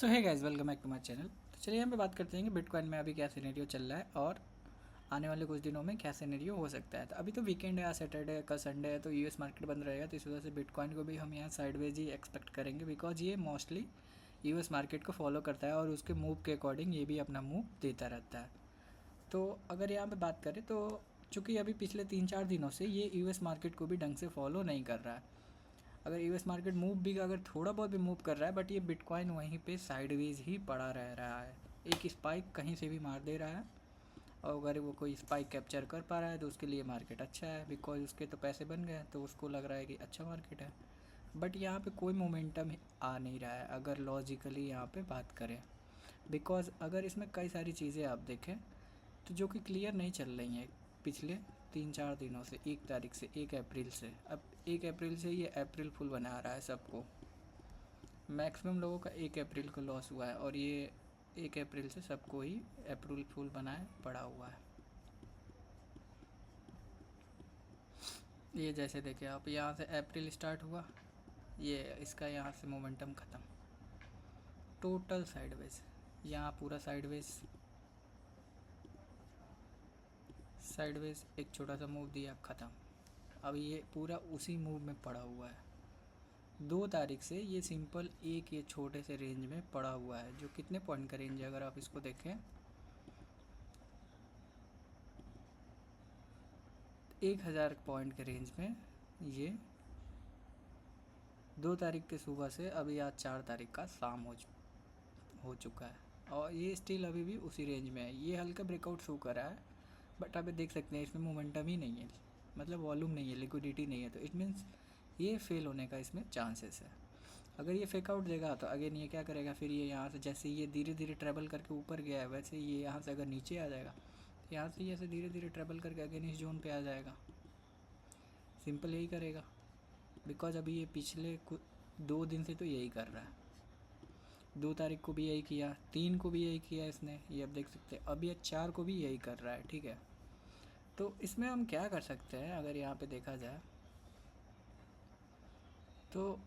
So hi guys, welcome back to my channel. तो चलिए यहाँ पे बात करते हैं कि बिटकॉइन में अभी क्या सिनेरियो चल रहा है और आने वाले कुछ दिनों में क्या सिनेरियो हो सकता है। तो अभी तो वीकेंड है, आज सैटरडे का संडे है, तो यूएस मार्केट बंद रहेगा, तो इस वजह से बिटकॉइन को भी हम यहाँ साइडवेज ही एक्सपेक्ट करेंगे, बिकॉज ये मोस्टली यूएस मार्केट को फॉलो करता है और उसके मूव के अकॉर्डिंग ये भी अपना मूव देता रहता है। तो अगर यहाँ पे बात करें तो चूँकि अभी पिछले 3-4 दिनों से ये यूएस मार्केट को भी ढंग से फॉलो नहीं कर रहा है। अगर यूएस मार्केट मूव भी अगर थोड़ा बहुत भी मूव कर रहा है, बट ये बिटकॉइन वहीं पे साइडवेज ही पड़ा रह रहा है। एक स्पाइक कहीं से भी मार दे रहा है, और अगर वो कोई स्पाइक कैप्चर कर पा रहा है तो उसके लिए मार्केट अच्छा है, बिकॉज उसके तो पैसे बन गए, तो उसको लग रहा है कि अच्छा मार्केट है। बट यहाँ पे कोई मोमेंटम आ नहीं रहा है अगर लॉजिकली यहाँ पे बात करें, बिकॉज अगर इसमें कई सारी चीज़ें आप देखें तो जो कि क्लियर नहीं चल रही हैं पिछले 3-4 दिनों से, 1 तारीख से, 1 अप्रैल से। अब 1 अप्रैल से ये अप्रैल फुल बना रहा है सबको, मैक्सिमम लोगों का 1 अप्रैल को लॉस हुआ है, और ये 1 अप्रैल से सबको ही अप्रैल फुल बनाए पड़ा हुआ है। ये जैसे देखें आप, यहाँ से अप्रैल स्टार्ट हुआ, ये इसका यहाँ से मोमेंटम ख़त्म, टोटल साइडवेज, यहाँ पूरा साइडवेज साइडवेज, एक छोटा सा मूव दिया, ख़त्म। अब ये पूरा उसी मूव में पड़ा हुआ है। 2 तारीख से ये सिंपल एक ये छोटे से रेंज में पड़ा हुआ है, जो कितने पॉइंट का रेंज है अगर आप इसको देखें, 1000 पॉइंट के रेंज में ये 2 तारीख के सुबह से अभी आज 4 तारीख का शाम हो चुका है, और ये स्टिल अभी भी उसी रेंज में है। ये हल्का ब्रेकआउट शो कर रहा है, बट आप देख सकते हैं इसमें मोमेंटम ही नहीं है, मतलब वॉल्यूम नहीं है, लिक्विडिटी नहीं है, तो इट मीन्स ये फेल होने का इसमें चांसेस है। अगर ये फेक आउट देगा तो अगेन ये क्या करेगा, फिर ये यहाँ से जैसे ये धीरे धीरे ट्रैवल करके ऊपर गया है, वैसे ये यहाँ से अगर नीचे आ जाएगा तो यहाँ से ऐसे धीरे धीरे ट्रैवल करके अगेन इस जोन पे आ जाएगा, सिंपल यही करेगा। बिकॉज अभी ये पिछले 2 दिन से तो यही कर रहा है, 2 तारीख को भी यही किया, 3 को भी यही किया इसने, ये अब देख सकते हैं, अभी 4 को भी यही कर रहा है। ठीक है, तो इसमें हम क्या कर सकते हैं अगर यहाँ पे देखा जाए तो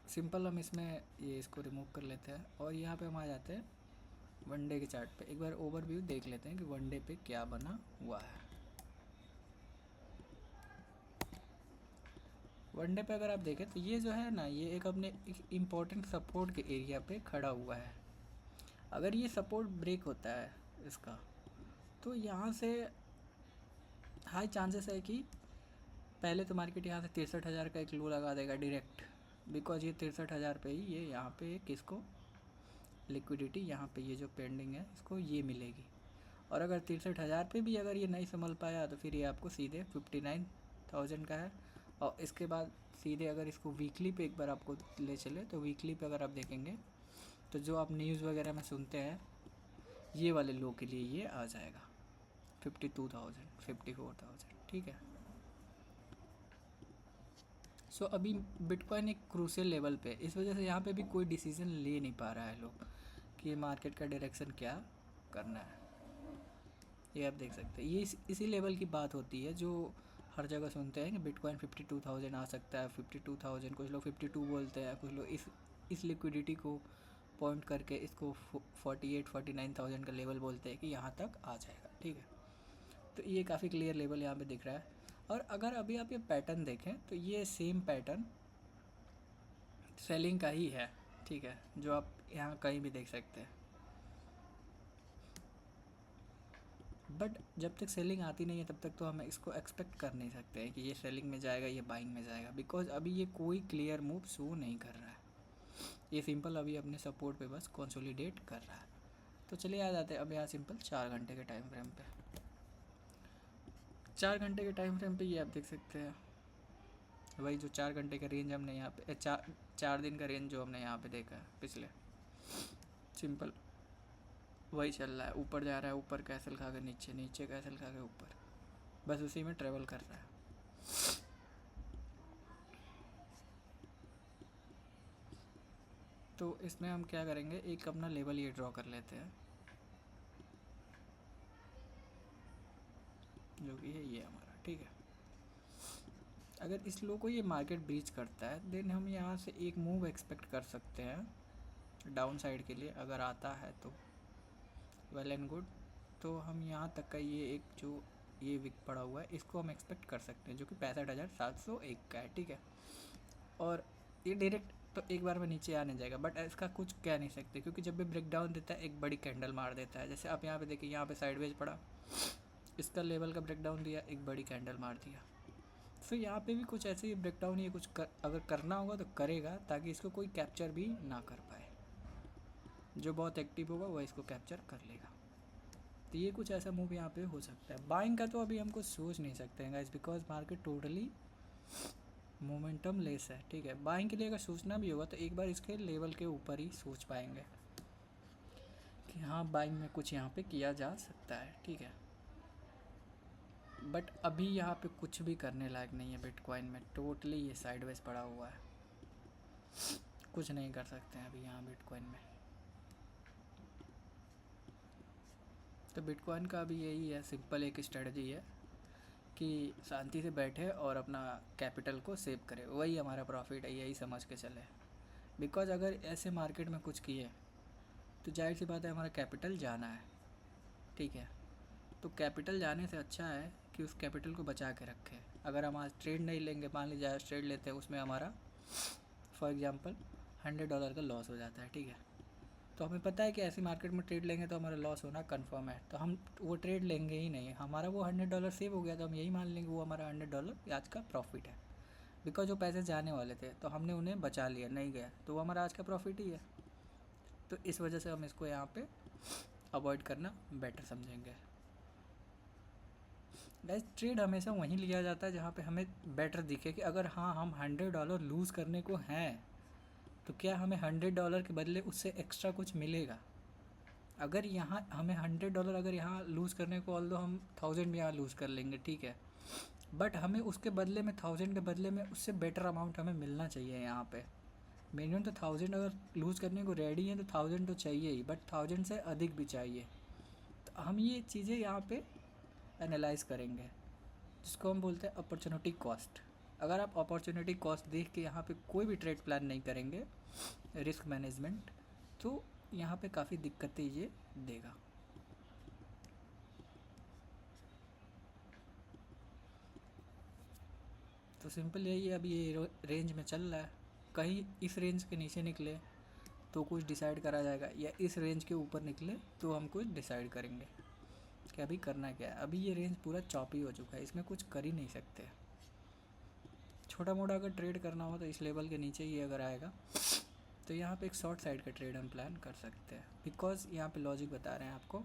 सिंपल हम इसमें ये इसको रिमूव कर लेते हैं, और यहाँ पे हम आ जाते हैं वनडे के चार्ट पे। एक बार ओवरव्यू देख लेते हैं कि वनडे पे क्या बना हुआ है। वनडे पे अगर आप देखें तो ये जो है ना, ये एक अपने एक इम्पॉर्टेंट सपोर्ट के एरिया पे खड़ा हुआ है। अगर ये सपोर्ट ब्रेक होता है इसका, तो यहाँ से हाई चांसेस है कि पहले तो मार्केट यहाँ से 63,000 का एक लो लगा देगा डायरेक्ट, बिकॉज ये 63,000 पे ही ये यहाँ पे किसको लिक्विडिटी, यहाँ पे ये जो पेंडिंग है इसको ये मिलेगी। और अगर 63,000 पे भी अगर ये नहीं संभल पाया तो फिर ये आपको सीधे 59,000 का है। और इसके बाद सीधे अगर इसको वीकली पे एक बार आपको ले चले, तो वीकली पे अगर आप देखेंगे तो जो आप न्यूज़ वगैरह में सुनते हैं, ये वाले लो के लिए ये आ जाएगा 52,000, 54,000। ठीक है, सो अभी बिटकॉइन एक क्रूशियल लेवल पे, इस वजह से यहाँ पे भी कोई डिसीजन ले नहीं पा रहा है लोग कि मार्केट का डायरेक्शन क्या करना है। ये आप देख सकते हैं, ये इसी लेवल की बात होती है जो हर जगह सुनते हैं कि बिटकॉइन 52,000 आ सकता है, 52,000, कुछ लोग 52 बोलते हैं, कुछ लोग इस लिक्विडिटी को पॉइंट करके इसको 48-49,000 का लेवल बोलते हैं कि यहाँ तक आ जाएगा। ठीक है, तो ये काफ़ी क्लियर लेवल यहाँ पे दिख रहा है। और अगर अभी आप ये पैटर्न देखें तो ये सेम पैटर्न सेलिंग का ही है। ठीक है, जो आप यहाँ कहीं भी देख सकते हैं, बट जब तक सेलिंग आती नहीं है तब तक तो हम इसको एक्सपेक्ट कर नहीं सकते हैं कि ये सेलिंग में जाएगा, ये बाइंग में जाएगा, बिकॉज अभी ये कोई क्लियर मूव शो नहीं कर रहा है। ये सिंपल अभी अपने सपोर्ट पे बस कंसोलिडेट कर रहा है। तो चलिए आ जाते हैं अब यहाँ सिंपल 4 घंटे के टाइम फ्रेम पे। 4 घंटे के टाइम फ्रेम पे ये आप देख सकते हैं, वही जो 4 घंटे का रेंज हमने यहाँ पे 4 दिन का रेंज जो हमने यहाँ पे देखा है पिछले, सिंपल वही चल रहा है। ऊपर जा रहा है, ऊपर कैसल खा के नीचे, नीचे कैसल खा के ऊपर, बस उसी में ट्रेवल कर रहा है। तो इसमें हम क्या करेंगे, एक अपना लेवल ये ड्रॉ कर लेते हैं, जो कि है ये हमारा। ठीक है, अगर इस लो को ये मार्केट ब्रीच करता है, देन हम यहाँ से एक मूव एक्सपेक्ट कर सकते हैं डाउन साइड के लिए अगर आता है तो वेल एंड गुड। तो हम यहाँ तक का ये एक जो ये विक पड़ा हुआ है इसको हम एक्सपेक्ट कर सकते हैं, जो कि 65,701 का है, ठीक है। और ये डायरेक्ट तो एक बार में नीचे आने जाएगा, बट इसका कुछ कह नहीं सकते क्योंकि जब भी ब्रेक डाउन देता है एक बड़ी कैंडल मार देता है। जैसे आप यहाँ पे देखिए, यहाँ पे साइडवेज पड़ा, इसका लेवल का ब्रेक डाउन दिया, एक बड़ी कैंडल मार दिया। तो यहाँ पे भी कुछ ऐसे ही ब्रेक डाउन ये कुछ अगर करना होगा तो करेगा, ताकि इसको कोई कैप्चर भी ना कर पाए। जो बहुत एक्टिव होगा वह इसको कैप्चर कर लेगा। तो ये कुछ ऐसा मूव यहाँ पे हो सकता है। बाइंग का तो अभी हमको सोच नहीं सकते हैं guys, because market totally momentum less है, ठीक है। बाइंग के लिए अगर सोचना भी होगा तो एक बार इसके लेवल के ऊपर ही सोच पाएंगे कि हाँ बाइंग में कुछ यहाँ पे किया जा सकता है, ठीक है। बट अभी यहाँ पे कुछ भी करने लायक नहीं है बिटकॉइन में, टोटली ये साइडवेज पड़ा हुआ है, कुछ नहीं कर सकते हैं अभी यहाँ बिटकॉइन में। तो बिटकॉइन का अभी यही है, सिंपल एक स्ट्रेटजी है कि शांति से बैठे और अपना कैपिटल को सेव करे, वही हमारा प्रॉफिट है, यही समझ के चले। बिकॉज अगर ऐसे मार्केट में कुछ किए तो जाहिर सी बात है हमारा कैपिटल जाना है, ठीक है। तो कैपिटल जाने से अच्छा है कि उस कैपिटल को बचा के रखें। अगर हम आज ट्रेड नहीं लेंगे, मान लीजिए आज ट्रेड लेते हैं, उसमें हमारा फॉर एग्ज़ाम्पल $100 का लॉस हो जाता है, ठीक है। तो हमें पता है कि ऐसी मार्केट में ट्रेड लेंगे तो हमारा लॉस होना कंफर्म है, तो हम वो ट्रेड लेंगे ही नहीं। हमारा वो $100 सेव हो गया तो हम यही मान लेंगे वो हमारा $100 आज का प्रॉफिट है। बिकॉज वो पैसे जाने वाले थे तो हमने उन्हें बचा लिया, नहीं गया, तो वो हमारा आज का प्रॉफिट ही है। तो इस वजह से हम इसको यहाँ पे अवॉइड करना बेटर समझेंगे। गाइस ट्रेड हमेशा वहीं लिया जाता है जहाँ पे हमें बेटर दिखे कि अगर हाँ हम $100 लूज़ करने को हैं तो क्या हमें $100 के बदले उससे एक्स्ट्रा कुछ मिलेगा। अगर यहाँ हमें $100 अगर यहाँ लूज़ करने को, ऑल्दो हम 1000 भी यहाँ लूज़ कर लेंगे, ठीक है, बट हमें उसके बदले में 1000 के बदले में उससे बेटर अमाउंट हमें मिलना चाहिए। यहाँ पे मिनिमम तो 1000 अगर लूज़ करने को रेडी है तो 1000 तो चाहिए ही, बट 1000 से अधिक भी चाहिए। तो हम ये चीज़ें यहाँ पे एनालाइज़ करेंगे, जिसको हम बोलते हैं अपॉर्चुनिटी कॉस्ट। अगर आप अपॉर्चुनिटी कॉस्ट देख के यहाँ पे कोई भी ट्रेड प्लान नहीं करेंगे, रिस्क मैनेजमेंट, तो यहाँ पे काफ़ी दिक्कतें ये देगा। तो सिंपल यही है, अभी ये रेंज में चल रहा है, कहीं इस रेंज के नीचे निकले तो कुछ डिसाइड करा जाएगा, या इस रेंज के ऊपर निकले तो हम कुछ डिसाइड करेंगे कि अभी करना क्या है। अभी ये रेंज पूरा चॉपी हो चुका है, इसमें कुछ कर ही नहीं सकते। छोटा मोटा अगर ट्रेड करना हो तो इस लेवल के नीचे ही अगर आएगा तो यहाँ पे एक शॉर्ट साइड का ट्रेड हम प्लान कर सकते हैं। बिकॉज यहाँ पे लॉजिक बता रहे हैं आपको,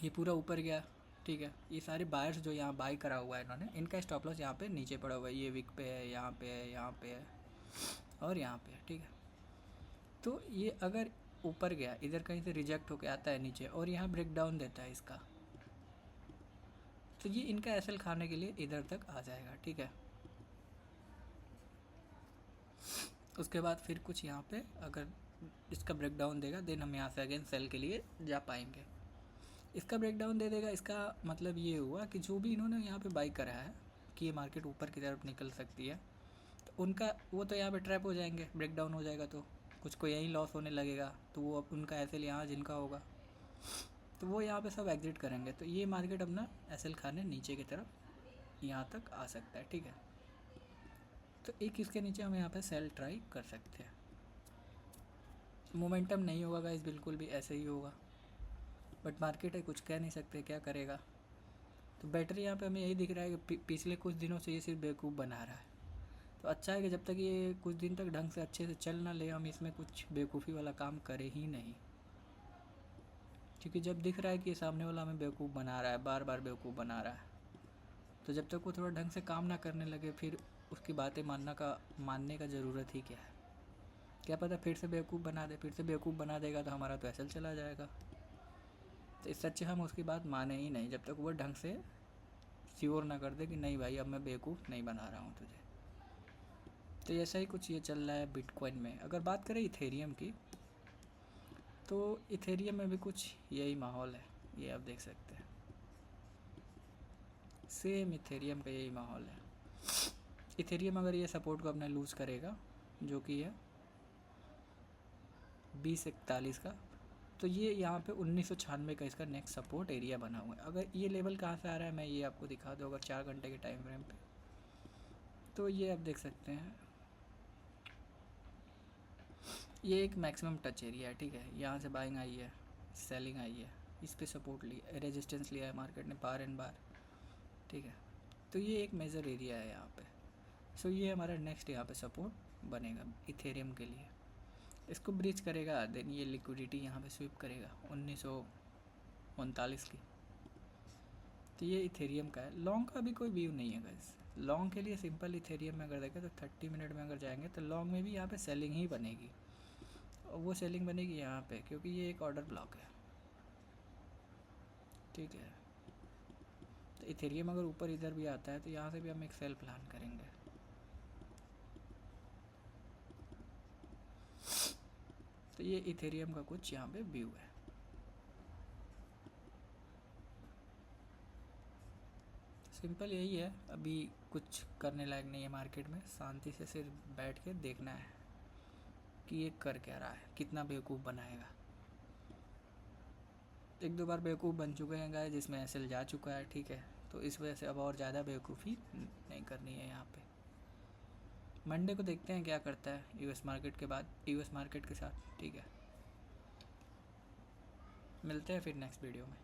ये पूरा ऊपर गया, ठीक है, ये सारे बायर्स जो यहाँ बाई करा हुआ है इन्होंने, इनका स्टॉप लॉस यहाँ पे नीचे पड़ा हुआ है, ये विक पे है, यहाँ पे है, यहाँ पे है और यहाँ पे है, ठीक है। तो ये अगर ऊपर गया, इधर कहीं से रिजेक्ट होके आता है नीचे और यहाँ ब्रेक डाउन देता है इसका, तो ये इनका एसएल खाने के लिए इधर तक आ जाएगा, ठीक है। उसके बाद फिर कुछ यहाँ पे अगर इसका ब्रेक डाउन देगा, देन हम यहाँ से अगेन सेल के लिए जा पाएंगे। इसका ब्रेक डाउन दे देगा, इसका मतलब ये हुआ कि जो भी इन्होंने यहाँ पे बाई करा है कि ये मार्केट ऊपर की तरफ निकल सकती है, तो उनका वो तो यहाँ पे ट्रैप हो जाएंगे, ब्रेक डाउन हो जाएगा तो कुछ को यहीं लॉस होने लगेगा, तो वो अब उनका एसएल यहाँ जिनका होगा तो वो यहाँ पे सब एग्जिट करेंगे, तो ये मार्केट अपना एसएल खाने नीचे की तरफ यहाँ तक आ सकता है, ठीक है। तो एक इसके नीचे हम यहाँ पे सेल ट्राई कर सकते हैं। मोमेंटम नहीं होगा गाइस, बिल्कुल भी ऐसे ही होगा, बट मार्केट है, कुछ कह नहीं सकते क्या करेगा। तो बैटरी यहाँ पे हमें यही दिख रहा है कि पिछले कुछ दिनों से ये सिर्फ बेवकूफ़ बना रहा है। तो अच्छा है कि जब तक ये कुछ दिन तक ढंग से अच्छे से चल ना ले, हम इसमें कुछ बेवकूफ़ी वाला काम करें ही नहीं, क्योंकि जब दिख रहा है कि ये सामने वाला हमें बेवकूफ़ बना रहा है, बार बार बेवकूफ़ बना रहा है, तो जब तक वो थोड़ा ढंग से काम ना करने लगे फिर उसकी बातें मानने का ज़रूरत ही क्या है। क्या पता फिर से बेवकूफ़ बना दे, फिर से बेवकूफ़ बना देगा तो हमारा तो एसएल चला जाएगा। तो इससे अच्छे हम उसकी बात माने ही नहीं जब तक वो ढंग से श्योर ना कर दे कि नहीं भाई अब मैं बेवकूफ़ नहीं बना रहा हूँ तुझे। तो ऐसा ही कुछ ये चल रहा है बिटकॉइन में। अगर बात करें इथेरियम की, तो इथेरियम में भी कुछ यही माहौल है, ये आप देख सकते हैं, सेम इथेरियम का यही माहौल है। इथेरियम अगर ये सपोर्ट को अपना लूज़ करेगा, जो कि है 2041 का। तो ये यहाँ पे 1996 का इसका नेक्स्ट सपोर्ट एरिया बना हुआ है। अगर ये लेवल कहाँ से आ रहा है मैं ये आपको दिखा दूँ, अगर 4 घंटे के टाइम फ्रेम पे, तो ये आप देख सकते हैं ये एक मैक्सिमम टच एरिया है, ठीक है। यहाँ से बाइंग आई है, सेलिंग आई है, इस पे सपोर्ट लिया, रेजिस्टेंस लिया है मार्केट ने बार एंड बार, ठीक है। तो ये एक मेजर एरिया है यहाँ पे। सो ये हमारा नेक्स्ट यहाँ पे सपोर्ट बनेगा इथेरियम के लिए। इसको ब्रीच करेगा देन ये लिक्विडिटी यहाँ पे स्वीप करेगा 1939 की। तो ये इथेरियम का है। लॉन्ग का भी कोई व्यू नहीं है गाइस। लॉन्ग के लिए सिंपल इथेरियम में अगर देखें तो 30 मिनट में अगर जाएंगे तो लॉन्ग में भी यहाँ पे सेलिंग ही बनेगी, और वो सेलिंग बनेगी यहाँ पे क्योंकि ये एक ऑर्डर ब्लॉक है, ठीक है। तो इथेरियम अगर ऊपर इधर भी आता है तो यहाँ से भी हम एक सेल प्लान करेंगे। तो ये इथेरियम का कुछ यहाँ पे व्यू है। सिंपल यही है, अभी कुछ करने लायक नहीं है मार्केट में, शांति से सिर्फ बैठ के देखना है कि ये कर क्या रहा है, कितना बेवकूफ़ बनाएगा। एक दो बार बेवकूफ़ बन चुके हैं गाय जिसमें एसएल जा चुका है, ठीक है। तो इस वजह से अब और ज़्यादा बेवकूफ़ी नहीं करनी है यहाँ पे। मंडे को देखते हैं क्या करता है यूएस मार्केट के बाद, यूएस मार्केट के साथ, ठीक है। मिलते हैं फिर नेक्स्ट वीडियो में।